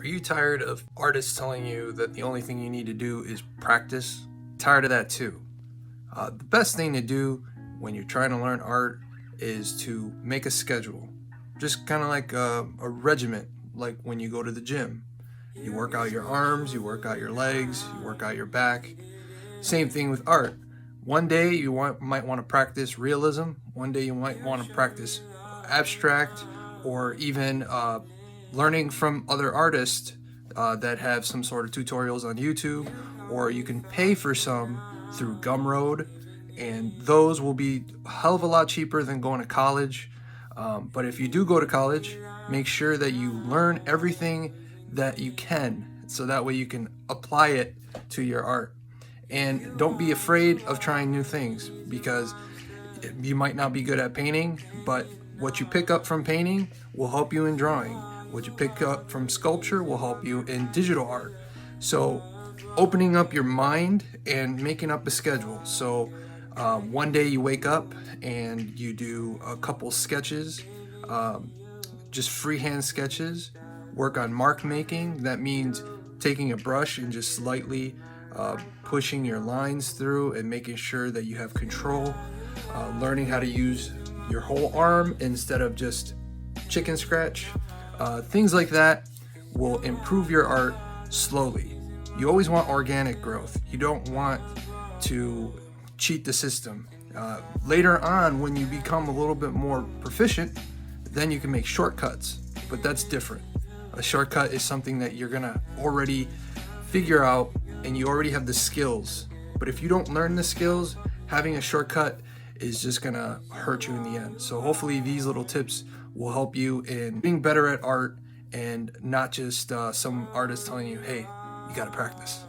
Are you tired of artists telling you that the only thing you need to do is practice? Tired of that too. The best thing to do when you're trying to learn art is to make a schedule. Just kind of like a regiment, like when you go to the gym. You work out your arms, you work out your legs, you work out your back. Same thing with art. One day you might want to practice realism, one day you might want to practice abstract, or even learning from other artists that have some sort of tutorials on YouTube, or you can pay for some through Gumroad, and those will be a hell of a lot cheaper than going to college. But if you do go to college, make sure that you learn everything that you can, so that way you can apply it to your art. And don't be afraid of trying new things, because you might not be good at painting, but what you pick up from painting will help you in drawing. What you pick up from sculpture will help you in digital art. So opening up your mind and making up a schedule. So one day you wake up and you do a couple sketches, just freehand sketches. Work on mark making. That means taking a brush and just slightly pushing your lines through and making sure that you have control. Learning how to use your whole arm instead of just chicken scratch. Things like that will improve your art slowly. You always want organic growth. You don't want to cheat the system. Later on, when you become a little bit more proficient, then you can make shortcuts, but that's different. A shortcut is something that you're gonna already figure out and you already have the skills. But if you don't learn the skills, having a shortcut is just gonna hurt you in the end. So hopefully these little tips will help you in being better at art, and not just some artist telling you, hey, you gotta practice.